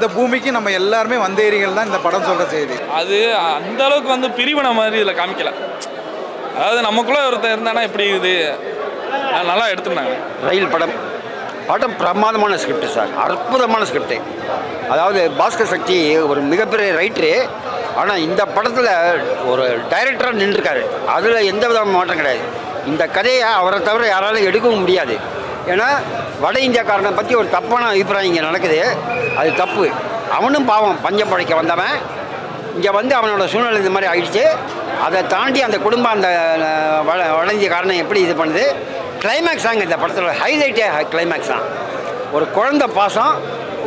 இந்த பூமிக்கு நம்ம எல்லாருமே வந்தேரிகள் தான் இந்த படம் சொல்கிற செய்தி. அது அந்த அளவுக்கு வந்து பிரிவினை மாதிரி இதில் காமிக்கல. அதாவது நமக்குள்ளே ஒருத்தர் இருந்தானா எப்படி இது நல்லா எடுத்துருந்தாங்க. ரயில் படம் பிரமாதமான ஸ்கிரிப்ட் சார், அற்புதமான ஸ்கிரிப்டு. அதாவது பாஸ்கர் சக்தி ஒரு மிகப்பெரிய ரைட்டரு, ஆனால் இந்த படத்தில் ஒரு டைரக்டராக நின்றுருக்காரு. அதில் எந்த விதமான மாற்றம் கிடையாது. இந்த கதையை அவரை தவிர யாராலும் எடுக்கவும் முடியாது. ஏன்னா வட இந்தியாக்காரனை பற்றி ஒரு தப்பான அபிப்பிராயம் இங்கே நடக்குது. அது தப்பு. அவனும் பாவம் பஞ்சம் பழைக்க வந்தவன், இங்கே வந்து அவனோட சூழ்நிலை இந்த மாதிரி ஆகிடுச்சு. அதை தாண்டி அந்த குடும்பம் அந்த வட இந்தியக்காரனை எப்படி இது பண்ணுது. கிளைமேக்ஸ் தாங்க இந்த படத்தில் ஹைலைட்டே கிளைமேக்ஸ் தான். ஒரு குழந்தை பாசம்,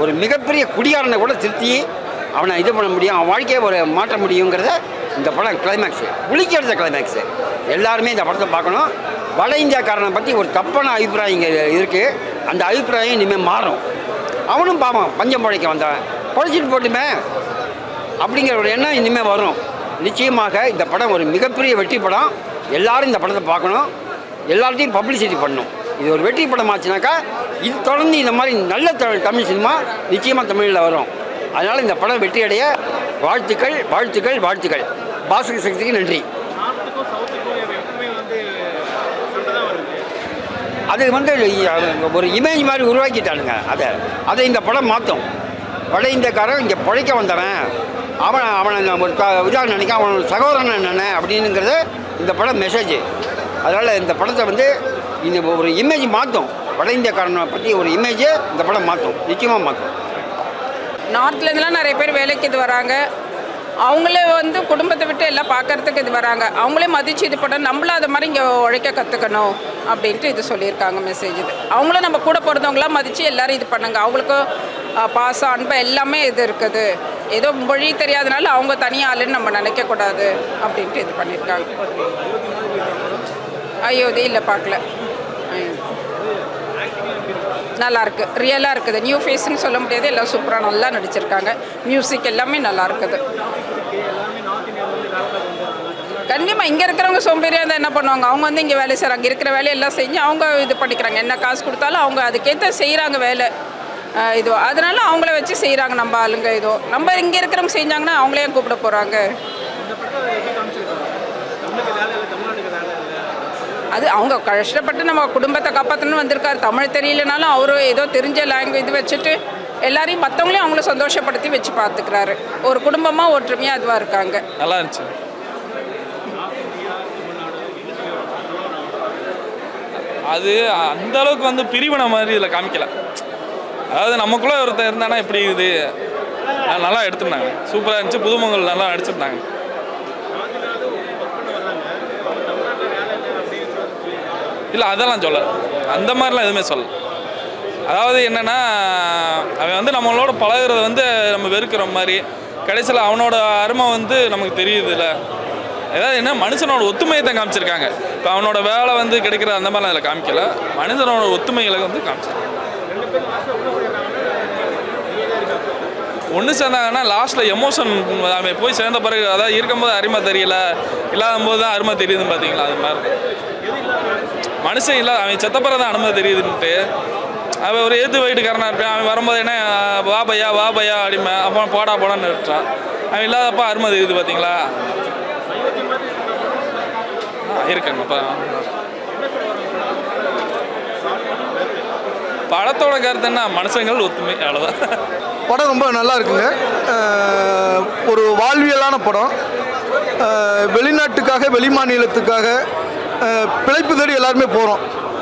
ஒரு மிகப்பெரிய குடிகாரனை கூட திருத்தி அவனை இது பண்ண முடியும், அவன் வாழ்க்கையை ஒரு மாற்ற முடியுங்கிறத இந்த படம் கிளைமேக்ஸு புளிக்கிறது. கிளைமேக்ஸு எல்லாருமே இந்த படத்தை பார்க்கணும். வட இந்தியாக்காரனை பற்றி ஒரு தப்பான அபிப்பிராயம் இங்கே இருக்குது. அந்த அபிப்பிராயம் இனிமேல் மாறும். அவனும் பாவம் பஞ்சம் பழைக்க வந்தவன், பழைச்சிட்டு போட்டுமே அப்படிங்கிற ஒரு எண்ணம் இனிமேல் வரும். நிச்சயமாக இந்த படம் ஒரு மிகப்பெரிய வெற்றி படம். எல்லோரும் இந்த படத்தை பார்க்கணும், எல்லார்ட்டையும் பப்ளிசிட்டி பண்ணணும். இது ஒரு வெற்றி படம் ஆச்சுனாக்கா இது தொடர்ந்து இந்த மாதிரி நல்ல தமிழ் சினிமா நிச்சயமாக தமிழில் வரும். அதனால் இந்த படம் வெற்றியடைய வாழ்த்துக்கள் வாழ்த்துக்கள் வாழ்த்துக்கள். பாஸ்கர் சக்திக்கு நன்றி. அது வந்து ஒரு இமேஜ் மாதிரி உருவாக்கிட்டானுங்க. அதை இந்த படம் மாற்றும். வட இந்தியக்காரன் இங்கே பிழைக்க வந்தவன், அவனை ஒரு இதாக நினைக்க, அவனோட சகோதரன் என்னென்ன அப்படின்னுங்கிறது இந்த படம் மெசேஜ். அதனால் இந்த படத்தை வந்து இந்த ஒரு இமேஜ் மாற்றும். வட இந்தியக்காரனை பற்றி ஒரு இமேஜை இந்த படம் மாற்றும், நிச்சயமாக மாற்றும். நார்த்லேருந்துலாம் நிறைய பேர் வேலைக்கு இது வராங்க. அவங்களே வந்து குடும்பத்தை விட்டு எல்லாம் பார்க்கறதுக்கு இது வராங்க. அவங்களே மதித்து இது பண்ணணும், நம்மளும் அது மாதிரி இங்கே உழைக்க கற்றுக்கணும் அப்படின்ட்டு இது சொல்லியிருக்காங்க மெசேஜ். இது அவங்களும் நம்ம கூட பிறந்தவங்களாம் மதித்து எல்லோரும் இது பண்ணுங்க. அவங்களுக்கும் பாசம் அன்பு எல்லாமே இது இருக்குது. ஏதோ மொழி தெரியாதனால அவங்க தனியாக ஆளுன்னு நம்ம நினைக்கக்கூடாது அப்படின்ட்டு இது பண்ணியிருக்காங்க. அயோத்தி இல்லை, பார்க்கல. நல்லாயிருக்கு, ரியலாக இருக்குது. நியூ ஃபேஸ்ன்னு சொல்ல முடியாது, எல்லாம் சூப்பராக நல்லா நடிச்சிருக்காங்க. மியூசிக் எல்லாமே நல்லா இருக்குது. கண்டிப்பாக இங்கே இருக்கிறவங்க சோம்பேறியாக இருந்தால் என்ன பண்ணுவாங்க, அவங்க வந்து இங்கே வேலை செய்கிறாங்க. இருக்கிற வேலையெல்லாம் செஞ்சு அவங்க இது பண்ணிக்கிறாங்க. என்ன காசு கொடுத்தாலும் அவங்க அதுக்கேற்ற செய்கிறாங்க வேலை. இது அதனால அவங்கள வச்சு செய்கிறாங்க நம்ம ஆளுங்க. இதோ நம்ம இங்கே இருக்கிறவங்க செஞ்சாங்கன்னா அவங்களே கூப்பிட போகிறாங்க. அது அவங்க கஷ்டப்பட்டு நம்ம குடும்பத்தை காப்பாற்றணும்னு வந்திருக்காரு. தமிழ் தெரியலனாலும் அவரு ஏதோ தெரிஞ்ச லாங்குவேஜ் இது வச்சுட்டு எல்லாரையும் மற்றவங்களையும் அவங்கள சந்தோஷப்படுத்தி வச்சு பார்த்துக்கிறாரு. ஒரு குடும்பமாக ஒற்றுமையாக அதுவாக இருக்காங்க. நல்லா இருந்துச்சு. அது அந்த அளவுக்கு வந்து பிரிவினை மாதிரி இதில் காமிக்கல. அதாவது நமக்குள்ளே ஒருத்தர் இருந்தானா எப்படி இது நல்லா எடுத்துருந்தாங்க. சூப்பராக இருந்துச்சு. புதுமங்கள் நல்லா நடிச்சிருந்தாங்க. இல்லை அதெல்லாம் சொல்ல, அந்த மாதிரிலாம் எதுவுமே சொல்ல. அதாவது என்னென்னா அவன் வந்து நம்மளோட பழகிறத வந்து நம்ம வெறுக்கிற மாதிரி, கடைசியில் அவனோட அருமை வந்து நமக்கு தெரியுதுல்ல. ஏதாவது என்ன மனுஷனோட ஒத்துமையை தான் காமிச்சிருக்காங்க. இப்போ அவனோட வேலை வந்து கிடைக்கிற அந்த மாதிரிலாம் அதில் காமிக்கல. மனுஷனோட ஒத்துமைகளை வந்து காமிச்சிருக்காங்க. ஒன்று சேர்ந்தாங்கன்னா லாஸ்ட்டில் எமோஷன் அவன் போய் சேர்ந்த பிறகு, அதாவது இருக்கும்போது அருமை தெரியல, இல்லாத போது தான் அருமை தெரியுதுன்னு பார்த்தீங்களா. அது மாதிரி மனுஷன் இல்லை, அவன் செத்த பிறகு தான் அனுமதி தெரியுதுன்ட்டு அவன் ஒரு ஏற்று வயிட்டுக்காரனாக இருப்பான். அவன் வரும்போது என்ன வா பையா அப்படிமே அப்போ போடா போடான்னு விட்டுறான். அவன் இல்லாதப்போ அருமை தெரியுது பார்த்தீங்களா. இருக்கேங்கப்பா. படத்தோட கருத்து என்ன, மனுஷங்கள் ஒத்துமை, அவ்வளோதான். படம் ரொம்ப நல்லா இருக்குங்க. ஒரு வாழ்வியலான படம். வெளிநாட்டுக்காக வெளி மாநிலத்துக்காக பிழைப்பு தேடி எல்லாருமே போகிறோம்.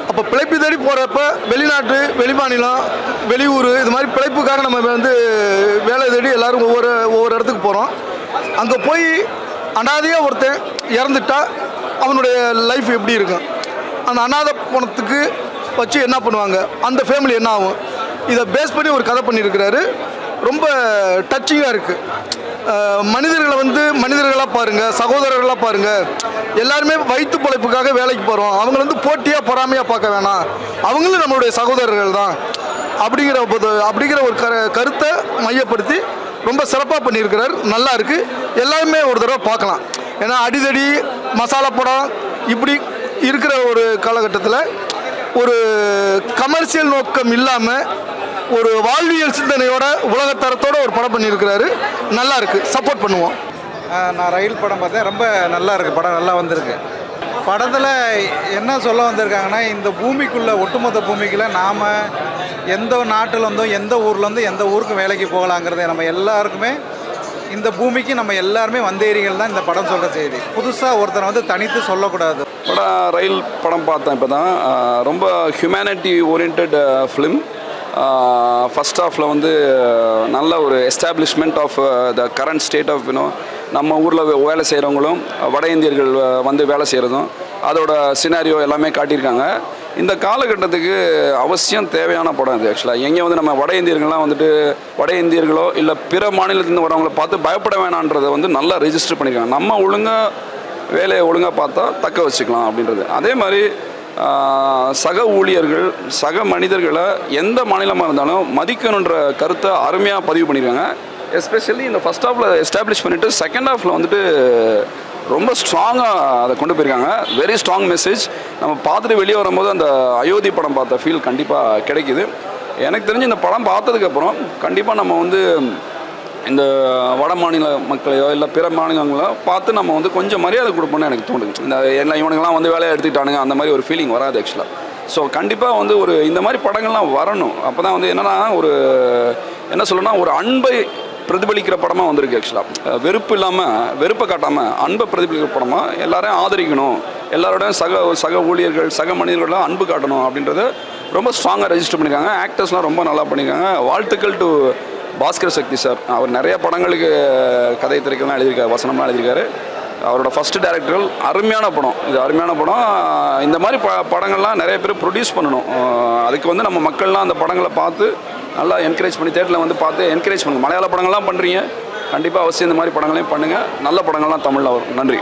அப்போ பிழைப்பு தேடி போகிறப்ப வெளிநாட்டு வெளி மாநிலம் வெளியூர் இது மாதிரி பிழைப்புக்காக நம்ம வந்து வேலை தேடி எல்லோரும் ஒவ்வொரு இடத்துக்கு போகிறோம். அங்கே போய் அனாதையாக ஒருத்தன் இறந்துட்டா அவனுடைய லைஃப் எப்படி இருக்கும், அந்த அனாதை பணத்துக்கு வச்சு என்ன பண்ணுவாங்க, அந்த ஃபேமிலி என்ன ஆகும், இதை பேஸ் பண்ணி ஒரு கதை பண்ணியிருக்கிறாரு. ரொம்ப டச்சிங்காக இருக்குது. மனிதர்களை வந்து மனிதர்களாக பாருங்கள், சகோதரர்களாக பாருங்கள். எல்லாருமே வயிற்று பிழைப்புக்காக வேலைக்கு போகிறோம். அவங்க வந்து போட்டியாக பொறாமையாக பார்க்க வேணாம், அவங்களும் நம்மளுடைய சகோதரர்கள் தான் அப்படிங்கிற ஒரு கருத்தை மையப்படுத்தி ரொம்ப சிறப்பாக பண்ணியிருக்கிறார். நல்லா இருக்குது. எல்லாருமே ஒரு தடவை பார்க்கலாம். ஏன்னா அடிதடி மசாலா படம் இப்படி இருக்கிற ஒரு காலகட்டத்தில் ஒரு கமர்ஷியல் நோக்கம் இல்லாமல் ஒரு வாழ்வியல் சிந்தனையோட உலகத்தரத்தோட ஒரு படம் பண்ணியிருக்கிறாரு. நல்லா இருக்குது, சப்போர்ட் பண்ணுவோம். நான் ரயில் படம் பார்த்தேன், ரொம்ப நல்லா இருக்குது, படம் நல்லா வந்திருக்கு. படத்தில் என்ன சொல்ல வந்திருக்காங்கன்னா, இந்த பூமிக்குள்ளே ஒட்டுமொத்த பூமிக்குள்ளே நாம் எந்த நாட்டிலேருந்தோ எந்த ஊர்லேருந்தோ எந்த ஊருக்கு வேலைக்கு போகலாங்கிறத நம்ம எல்லாருக்குமே இந்த பூமிக்கு நம்ம எல்லாருமே வந்தேரிகள் தான் இந்த படம் சொல்கிற செய்தி. புதுசாக ஒருத்தரை வந்து தனித்து சொல்லக்கூடாது. ரயில் படம் பார்த்தேன் இப்போ தான். ரொம்ப ஹியூமனிட்டி ஓரியன்ட் ஃபிலிம். ஃபஸ்ட் ஹாஃபில் வந்து நல்ல ஒரு establishment of the current state of நம்ம ஊரில் வேலை செய்கிறவங்களும் வட இந்தியர்கள் வந்து வேலை செய்கிறதும் அதோட சினாரியோ எல்லாமே காட்டியிருக்காங்க. இந்த காலகட்டத்துக்கு அவசியம் தேவையான படம் இது. ஆக்சுவலாக எங்கே வந்து நம்ம வட இந்தியர்கள்லாம் வந்துட்டு வட இந்தியர்களோ இல்லை பிற மாநிலத்திலேருந்து வரவங்கள பார்த்து பயப்பட வேணான்றதை வந்து நல்லா ரெஜிஸ்டர் பண்ணியிருக்காங்க. நம்ம வேலையை ஒழுங்காக பார்த்தா தக்க வச்சுக்கலாம் அப்படின்றது. அதே மாதிரி சக ஊழியர்கள் சக மனிதர்களை எந்த மாநிலமாக இருந்தாலும் மதிக்கணுன்ற கருத்தை அருமையாக பதிவு பண்ணியிருக்காங்க. எஸ்பெஷலி இந்த ஃபஸ்ட் ஹாஃபில் எஸ்டாப்ளிஷ் பண்ணிவிட்டு செகண்ட் ஹாஃபில் வந்துட்டு ரொம்ப ஸ்ட்ராங்காக அதை கொண்டு போயிருக்காங்க. Very strong message. நம்ம பார்த்துட்டு வெளியே வரும்போது அந்த அயோத்தி படம் பார்த்த ஃபீல் கண்டிப்பாக கிடைக்கிது. எனக்கு தெரிஞ்சு இந்த படம் பார்த்ததுக்கப்புறம் கண்டிப்பாக நம்ம வந்து இந்த வட மாநில மக்களையோ இல்லை பிற மாநிலங்களோ பார்த்து நம்ம வந்து கொஞ்சம் மரியாதை கொடுப்போம்னு எனக்கு தோணுது. இந்த எல்லாம் இவனுங்கெல்லாம் வந்து வேலையை எடுத்துக்கிட்டானுங்க அந்த மாதிரி ஒரு ஃபீலிங் வராது ஆக்சுவலாக. ஸோ கண்டிப்பாக வந்து ஒரு இந்த மாதிரி படங்கள்லாம் வரணும். அப்போ தான் வந்து என்னென்னா ஒரு என்ன சொல்லணும்னா ஒரு அன்பை பிரதிபலிக்கிற படமாக வந்திருக்கு. ஆக்சுவலாக வெறுப்பு இல்லாமல் வெறுப்பை காட்டாமல் அன்பை பிரதிபலிக்கிற படமாக எல்லாரையும் ஆதரிக்கணும், எல்லாரோடையும் சக ஊழியர்கள் சக மனிதர்களெலாம் அன்பு காட்டணும் அப்படின்றத ரொம்ப ஸ்ட்ராங்காக ரெஜிஸ்டர் பண்ணியிருக்காங்க. ஆக்டர்ஸ்லாம் ரொம்ப நல்லா பண்ணியிருக்காங்க. வாழ்த்துக்கள் டு பாஸ்கர் சக்தி சார். அவர் நிறைய படங்களுக்கு கதை திரைக்கெல்லாம் எழுதியிருக்காரு, வசனம்லாம் எழுதியிருக்காரு. அவரோட ஃபஸ்ட்டு டைரக்டர்கள். அருமையான படம் இது, அருமையான படம். இந்த மாதிரி படங்கள்லாம் நிறைய பேர் ப்ரொடியூஸ் பண்ணணும். அதுக்கு வந்து நம்ம மக்கள்லாம் அந்த படங்களை பார்த்து நல்லா என்கரேஜ் பண்ணி தேட்டரில் வந்து பார்த்து என்கரேஜ் பண்ணுங்கள். மலையாள படங்கள்லாம் பண்ணுறீங்க, கண்டிப்பாக அவசியம் இந்த மாதிரி படங்களையும் பண்ணுங்கள். நல்ல படங்கள்லாம் தமிழில் வரும். நன்றி.